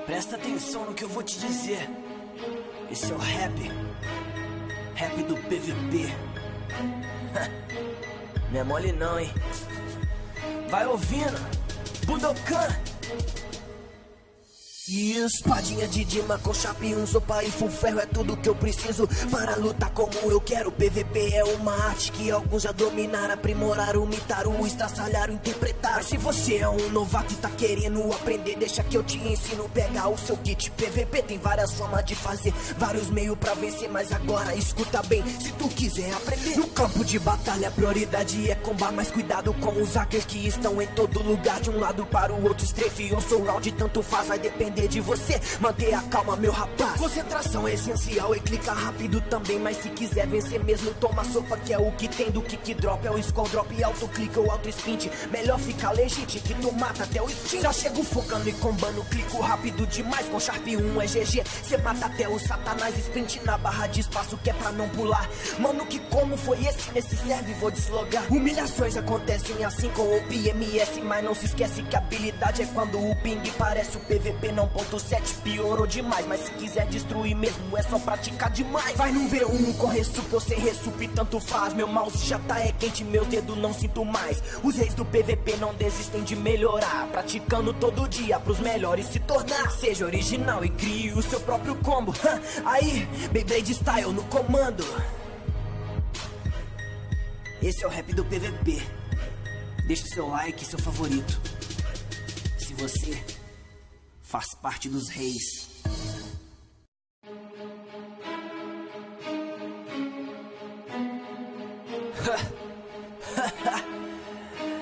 Presta atenção no que eu vou te dizer. Esse é o rap do PVP. Não é mole não, hein? Vai ouvindo, Budokan. E espadinha de Dima com chape, um sopa e full ferro é tudo que eu preciso para lutar como eu quero. PVP é uma arte que alguns já dominaram, aprimoraram, imitaram, estraçalharam, interpretaram. Mas se você é um novato e tá querendo aprender, deixa que eu te ensino, pega o seu kit. PVP tem várias formas de fazer, vários meios pra vencer, mas agora escuta bem, se tu quiser aprender. No campo de batalha a prioridade é combar, mas cuidado com os hackers que estão em todo lugar, de um lado para o outro, strafe ou surround, tanto faz, vai depender de você, manter a calma, meu rapaz. Concentração é essencial e clica rápido também, mas se quiser vencer mesmo, toma sopa, que é o que tem do kick drop, é o skull drop e auto-clica ou auto-sprint. Melhor ficar legit que tu mata até o instinto. Já chego focando e combando, clico rápido demais, com Sharp 1 é GG, cê mata até o satanás, sprint na barra de espaço que é pra não pular. Mano, que como foi esse? Nesse serve vou deslogar. Humilhações acontecem assim com o PMS, mas não se esquece que a habilidade é quando o ping parece o PVP não. 1.7 piorou demais, mas se quiser destruir mesmo é só praticar demais. Vai no V1 com resup ou sem resup, tanto faz. Meu mouse já tá quente, meus dedos não sinto mais. Os reis do PVP não desistem de melhorar, praticando todo dia pros melhores se tornar. Seja original e crie o seu próprio combo. Aí, Beyblade Style no comando. Esse é o rap do PVP. Deixa o seu like e seu favorito, se você faz parte dos reis.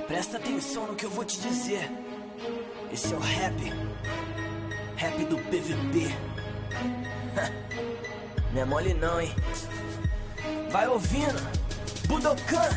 Presta atenção no que eu vou te dizer. Esse é o rap do PVP. Não é mole não, hein? Vai ouvindo, Budokan.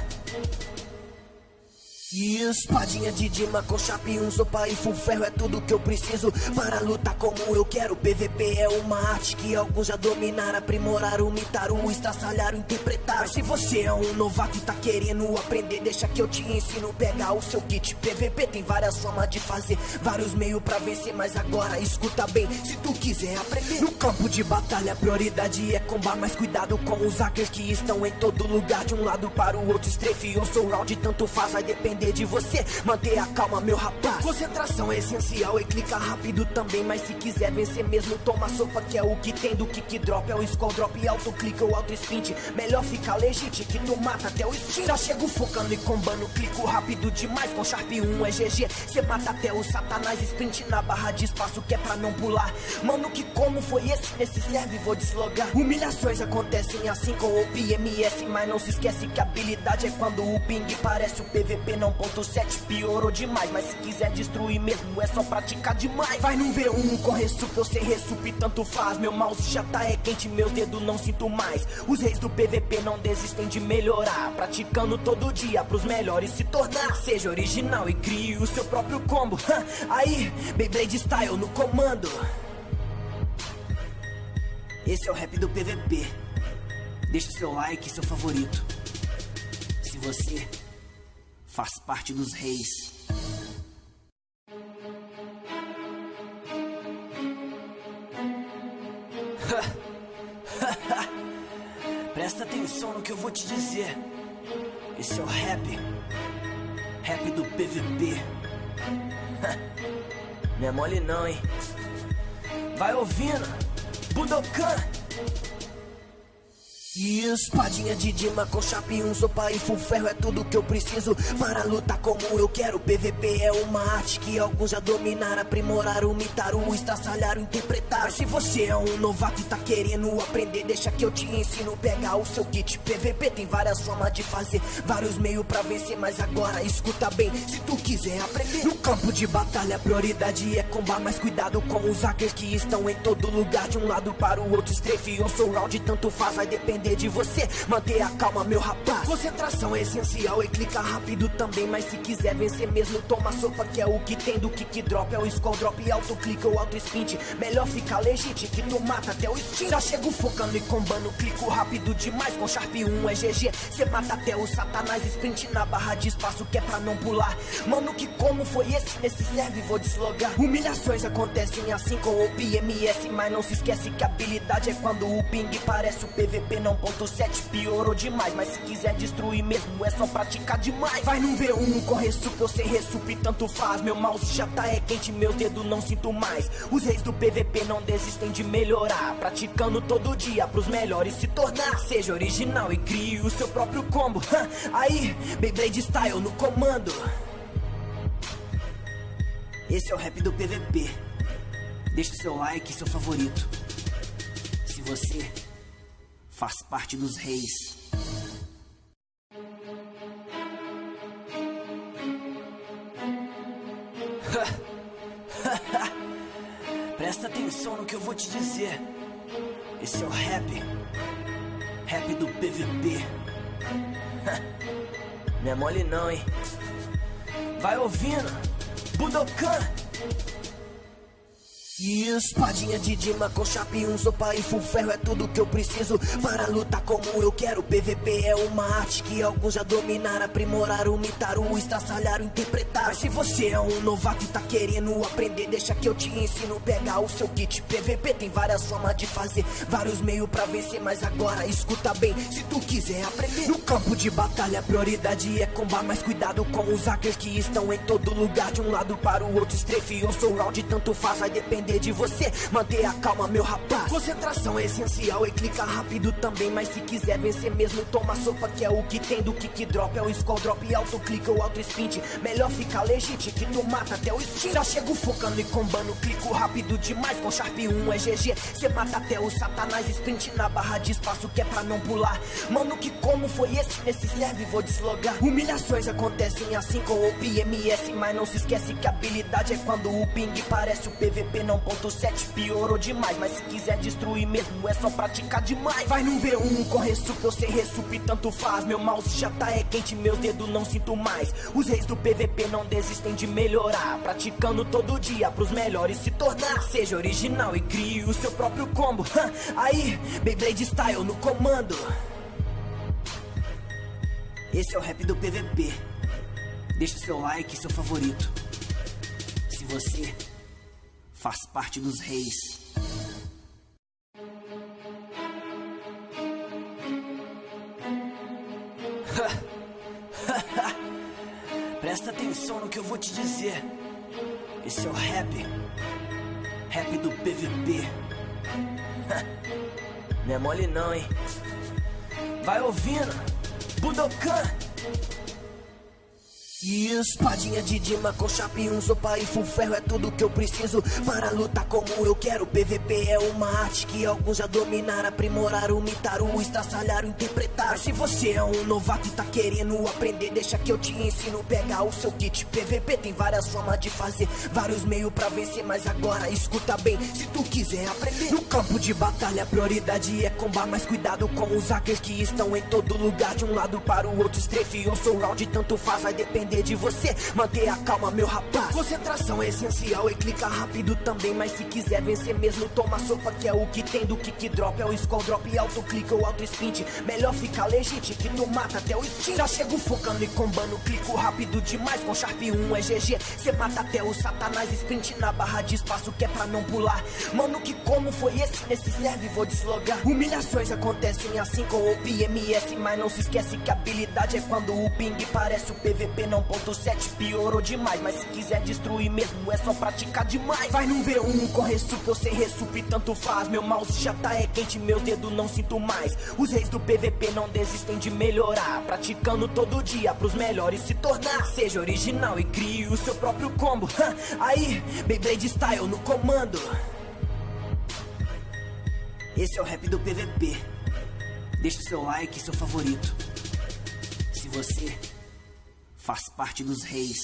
E espadinha de Dima com chape, um sopa e full ferro é tudo que eu preciso para lutar como eu quero. PVP é uma arte que alguns já dominaram, aprimoraram, imitaram, estraçalharam, interpretaram. Mas se você é um novato e tá querendo aprender, deixa que eu te ensino, pega o seu kit. PVP tem várias formas de fazer, vários meios pra vencer, mas agora escuta bem, se tu quiser aprender. No campo de batalha a prioridade é combar, mas cuidado com os hackers que estão em todo lugar, de um lado para o outro, strafe ou surround, tanto faz, vai depender de você, manter a calma, meu rapaz. Concentração é essencial e clica rápido também, mas se quiser vencer mesmo, toma sopa, que é o que tem do kick drop, é o skull drop e auto-clica ou auto-sprint. Melhor ficar legit que tu mata até o instinto. Já chego focando e combando, clico rápido demais, com Sharp 1 é GG, cê mata até o satanás, sprint na barra de espaço que é pra não pular. Mano, que como foi esse? Nesse serve vou deslogar. Humilhações acontecem assim com o PMS, mas não se esquece que a habilidade é quando o ping parece o PVP não. 1.7 piorou demais, mas se quiser destruir mesmo é só praticar demais. Vai no V1 com resup ou sem resup, tanto faz. Meu mouse já tá quente, meus dedos não sinto mais. Os reis do PVP não desistem de melhorar, praticando todo dia pros melhores se tornar. Seja original e crie o seu próprio combo. Aí, Beyblade Style no comando. Esse é o rap do PVP. Deixa o seu like e seu favorito, se você faz parte dos reis. Presta atenção no que eu vou te dizer. Esse é o rap do PVP. Não é mole não, hein? Vai ouvindo, Budokan. E espadinha de Dima com chape, um sopa e full ferro é tudo que eu preciso para lutar como eu quero. PVP é uma arte que alguns já dominaram, aprimoraram, imitaram, estraçalharam, interpretaram. Mas se você é um novato e tá querendo aprender, deixa que eu te ensino, pega o seu kit. PVP tem várias formas de fazer, vários meios pra vencer, mas agora escuta bem, se tu quiser aprender. No campo de batalha a prioridade é combar, mas cuidado com os hackers que estão em todo lugar, de um lado para o outro, strafe ou surround, tanto faz, vai depender depender de você. Manter a calma, meu rapaz. Concentração é essencial e clica rápido também. Mas se quiser vencer mesmo, toma sopa, que é o que tem do kick drop. É o scroll drop, auto clica ou auto sprint. Melhor ficar legit que tu mata até o instinto. Já chego focando e combando, clico rápido demais. Com Sharp 1 é GG, cê mata até o satanás. Sprint na barra de espaço que é pra não pular. Mano, que como foi esse? Nesse serve vou deslogar. Humilhações acontecem assim com o PMS, mas não se esquece que a habilidade é quando o ping parece o PVP não. Ponto 7 piorou demais, mas se quiser destruir mesmo é só praticar demais. Vai num V1 com resup ou sem resup, tanto faz. Meu mouse já tá quente, meus dedos não sinto mais. Os reis do PVP não desistem de melhorar, praticando todo dia pros melhores se tornar. Seja original e crie o seu próprio combo. Aí, Beyblade Style no comando. Esse é o rap do PVP. Deixa o seu like e seu favorito, se você faz parte dos reis. Presta atenção no que eu vou te dizer. Esse é o rap do PVP. Não é mole não, hein? Vai ouvindo, Budokan. E espadinha de Dima com Sharp 1, sopa e full ferro é tudo que eu preciso para lutar como eu quero. PVP é uma arte que alguns já dominaram, aprimoraram, imitaram, estraçalharam, interpretaram. Mas se você é um novato e tá querendo aprender, deixa que eu te ensino, pega o seu kit. PVP tem várias formas de fazer, vários meios pra vencer, mas agora escuta bem, se tu quiser aprender. No campo de batalha a prioridade é combar, mas cuidado com os hackers que estão em todo lugar. De um lado para o outro, strafe ou soul round, tanto faz, vai depender de você. Manter a calma, meu rapaz. Concentração é essencial e clica rápido também. Mas se quiser vencer mesmo, toma sopa, que é o que tem do kick drop. É o scroll drop e auto clica ou auto sprint. Melhor ficar legit que tu mata até o instinto. Já chego focando e combando, clico rápido demais. Com Sharp 1 é GG, cê mata até o satanás. Sprint na barra de espaço que é pra não pular. Mano, que como foi esse? Nesse serve vou deslogar. Humilhações acontecem assim com o PMS, mas não se esquece que a habilidade é quando o ping parece o PVP não. Ponto 7 piorou demais, mas se quiser destruir mesmo é só praticar demais. Vai num V1 com resup ou sem resup, tanto faz. Meu mouse já tá quente, meus dedos não sinto mais. Os reis do PVP não desistem de melhorar, praticando todo dia pros melhores se tornar. Seja original e crie o seu próprio combo. Aí, Beyblade Style no comando. Esse é o rap do PVP. Deixa o seu like e seu favorito, se você faz parte dos reis. Presta atenção no que eu vou te dizer. Esse é o rap do PVP. Não é mole não, hein? Vai ouvindo, Budokan. E espadinha de Dima com Sharp 1, sopa e full ferro é tudo que eu preciso para lutar como eu quero. PVP é uma arte que alguns já dominaram, aprimoraram, imitaram, estraçalharam, interpretaram. Mas se você é um novato e tá querendo aprender, deixa que eu te ensino, pega o seu kit. PVP tem várias formas de fazer, vários meios pra vencer, mas agora escuta bem, se tu quiser aprender. No campo de batalha a prioridade é combar, mas cuidado com os hackers que estão em todo lugar. De um lado para o outro, strafe ou soul round, tanto faz, vai depender de você. Manter a calma, meu rapaz. Concentração é essencial e clica rápido também. Mas se quiser vencer mesmo, toma sopa, que é o que tem do kick drop. É o scroll drop e auto clica ou auto sprint. Melhor ficar legit que tu mata até o instinto. Já chego focando e combando, clico rápido demais. Com Sharp 1 é GG, cê mata até o satanás. Sprint na barra de espaço que é pra não pular. Mano, que como foi esse? Nesse serve vou deslogar. Humilhações acontecem assim com o PMS, mas não se esquece que a habilidade é quando o ping parece o PVP não. Ponto 7 piorou demais, mas se quiser destruir mesmo é só praticar demais. Vai num V1 com resup ou sem resup, tanto faz. Meu mouse já tá quente, meus dedos não sinto mais. Os reis do PVP não desistem de melhorar, praticando todo dia pros melhores se tornar. Seja original e crie o seu próprio combo. Aí, Beyblade Style no comando. Esse é o rap do PVP. Deixa o seu like e seu favorito, se você faz parte dos reis.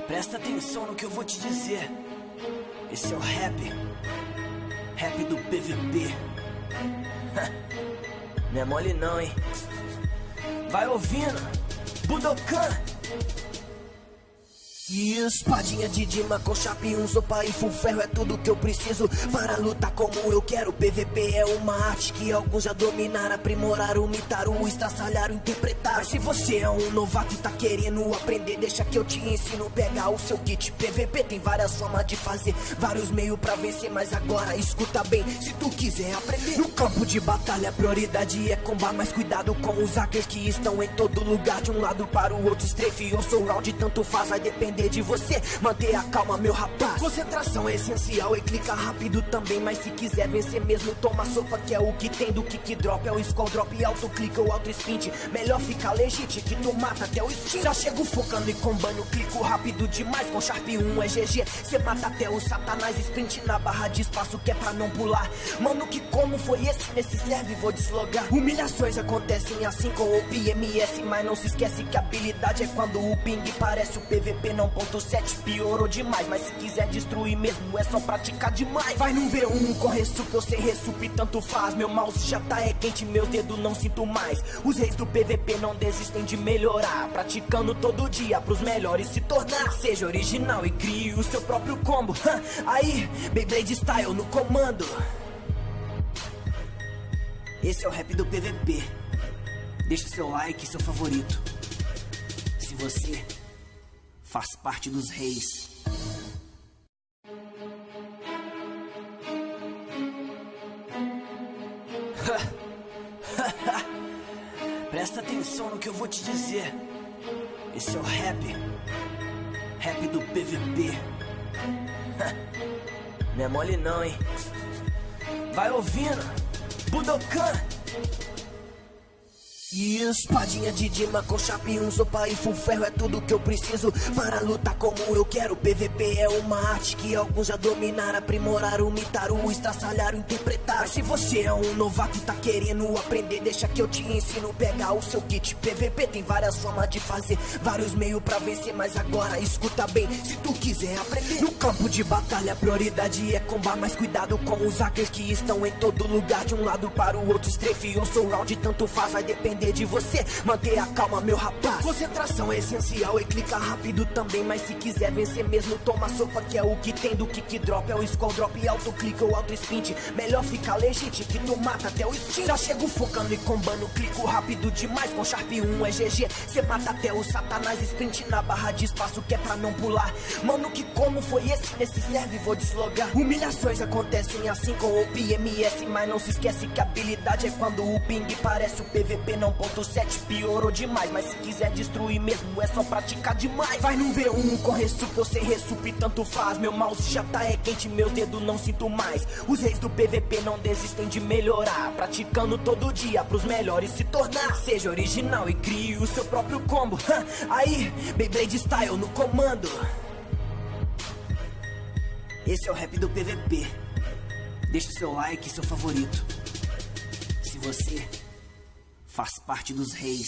Presta Presta atenção no que eu vou te dizer. Esse é o rap do PVP. Não é mole não, hein? Vai ouvindo, Budokan. E espadinha de Dima com chape, um sopa e full ferro é tudo que eu preciso para lutar como eu quero. PVP é uma arte que alguns já dominaram, aprimoraram, imitaram, estraçalharam, interpretaram. Mas se você é um novato e tá querendo aprender, deixa que eu te ensino, pega o seu kit. PVP tem várias formas de fazer, vários meios pra vencer, mas agora escuta bem, se tu quiser aprender. No campo de batalha a prioridade é combar, mas cuidado com os hackers que estão em todo lugar, de um lado para o outro, strafe ou soul round, tanto faz, vai depender de você, manter a calma, meu rapaz. Concentração é essencial e clica rápido também, mas se quiser vencer mesmo, toma sopa, que é o que tem do kick drop, é o skull drop, auto click ou auto sprint. Melhor ficar legit que tu mata até o instinto. Já chego focando e combando, clico rápido demais, com Sharp 1 é GG, cê mata até o satanás, sprint na barra de espaço que é pra não pular. Mano, que como foi esse nesse serve, vou deslogar. Humilhações acontecem assim com o PMS, mas não se esquece que a habilidade é quando o ping parece o PVP não 1.7 piorou demais, mas se quiser destruir mesmo é só praticar demais. Vai num V1 com resup ou sem resup, tanto faz, meu mouse já tá quente, meus dedos não sinto mais. Os reis do PVP não desistem de melhorar, praticando todo dia pros melhores se tornar. Seja original e crie o seu próprio combo. Aí, Beyblade Style no comando. Esse é o rap do PVP. Deixa seu like e seu favorito, se você faz parte dos reis. Presta atenção no que eu vou te dizer. Esse é o rap do PVP. Não é mole não, hein? Vai ouvindo, Budokan. E espadinha de Dima com chape, um sopa e full ferro é tudo que eu preciso para lutar como eu quero. PVP é uma arte que alguns já dominaram, aprimoraram, imitaram, estraçalharam, interpretaram. Mas se você é um novato e tá querendo aprender, deixa que eu te ensino, pega o seu kit. PVP tem várias formas de fazer, vários meios pra vencer, mas agora escuta bem, se tu quiser aprender. No campo de batalha a prioridade é combar, mas cuidado com os hackers que estão em todo lugar, de um lado para o outro, strafe ou soul round, tanto faz, vai depender de você, manter a calma, meu rapaz. Concentração é essencial e clica rápido também, mas se quiser vencer mesmo, toma sopa, que é o que tem do kick drop, é o skull drop, auto click ou auto sprint. Melhor ficar legit que tu mata até o instinto. Já chego focando e combando, clico rápido demais, com Sharp 1 é GG, cê mata até o satanás, sprint na barra de espaço que é pra não pular. Mano, que como foi esse nesse serve, vou deslogar. Humilhações acontecem assim com o PMS, mas não se esquece que a habilidade é quando o ping parece o PVP não 1.7 piorou demais, mas se quiser destruir mesmo é só praticar demais. Vai num V1 com resup ou sem resup, tanto faz, meu mouse já tá quente, meus dedos não sinto mais. Os reis do PVP não desistem de melhorar, praticando todo dia pros melhores se tornar. Seja original e crie o seu próprio combo. Aí, Beyblade Style no comando. Esse é o rap do PVP. Deixa seu like e seu favorito, se você faz parte dos reis.